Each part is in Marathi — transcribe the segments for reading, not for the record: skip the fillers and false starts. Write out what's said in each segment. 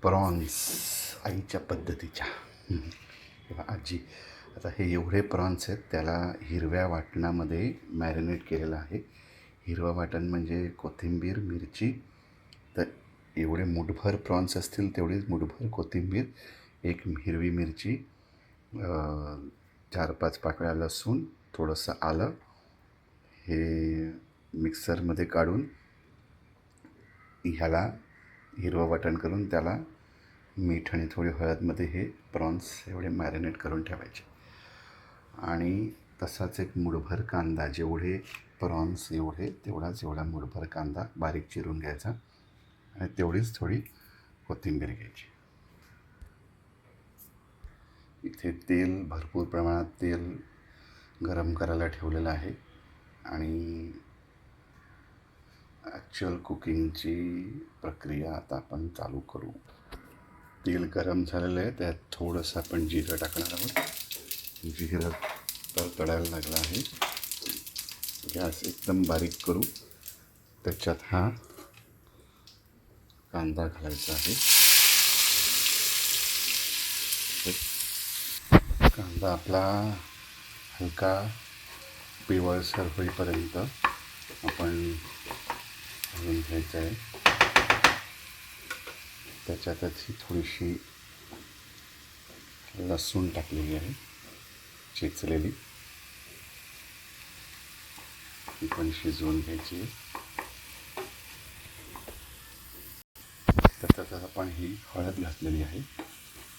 प्रॉन्स आईच्या पद्धतीच्या. तेव्हा आजी आता हे एवढे प्रॉन्स आहेत, त्याला हिरव्या वाटणामध्ये मॅरिनेट केलेलं आहे. हिरवं वाटण म्हणजे कोथिंबीर, मिरची. तर एवढे मुठभर प्रॉन्स असतील तेवढीच मुठभर कोथिंबीर, एक हिरवी मिरची, 4-5 पाकळ्या लसूण, थोडंसं आलं, हे मिक्सरमध्ये काढून ह्याला हिरवं वाटण करून त्याला मीठ आणि थोडी हळदमध्ये हे प्रॉन्स एवढे मॅरिनेट करून ठेवायचे. आणि तसाच एक मुठभर कांदा, जेवढे प्रॉन्स एवढा मुठभर कांदा बारीक चिरून घ्यायचा आणि तेवढीच थोडी कोथिंबीर घ्यायची. इथे भरपूर प्रमाणात तेल गरम करायला ठेवलेलं आहे आणि ॲक्च्युअल कुकिंगची प्रक्रिया आता आपण चालू करू. तेल गरम झालेलं आहे, त्यात थोडंसं आपण जिरं टाकणार आहोत. जिरं तडतडायला लागलं आहे. गॅस एकदम बारीक करू. त्याच्यात हा कांदा घालायचा आहे. कांदा आपला हलका पिवळसर होईपर्यंत आपण घालून घ्यायचं आहे. त्याच्यातच ही थोडीशी लसूण टाकलेली आहे, चेचलेली, ती पण शिजवून घ्यायची आहे. त्याच्यात आपण ही हळद घातलेली आहे.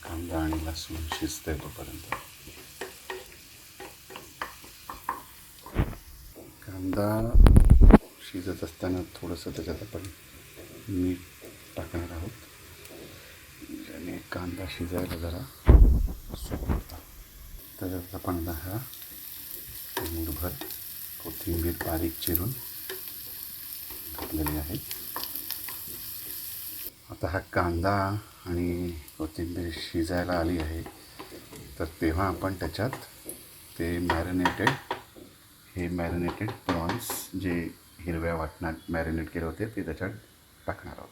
कांदा आणि लसूण शिजते तोपर्यंत. कांदा शिजत असताना थोडंसं त्याच्यात आपण मीठ टाकणार आहोत, ज्याने कांदा शिजायला जरा सोपं होतं. त्याच्यात आपण हा मुठभर कोथिंबीर बारीक चिरून घातलेली आहे. आता हा कांदा आणि कोथिंबीर शिजायला आली आहे, तर तेव्हा आपण त्याच्यात ते मॅरिनेटेड प्रॉन्स जे हिरव्या वाटणात मॅरिनेट केले होते ते त्याच्यात टाकणार आहोत.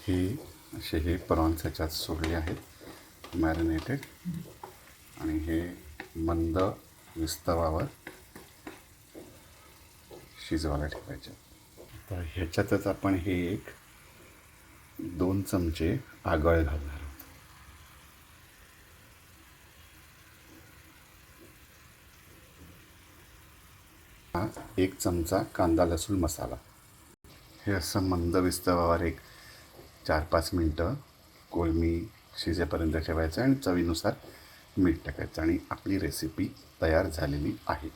हे प्रॉन्स ह्याच्यात सोडले आहेत मॅरिनेटेड, आणि हे मंद विस्तवावर शिजवायला ठेवायचे. तर ह्याच्यातच आपण हे 2 चमचे आगळ घालणार आहोत. हा 1 चमचा कांदा लसूण मसाला. हे असं मंद विस्तवावर 4-5 मिनटं कोळमी शिजेपर्यंत ठेवायचं आणि चवीनुसार मीठ टाकायचं आणि आपली रेसिपी तयार झालेली आहे.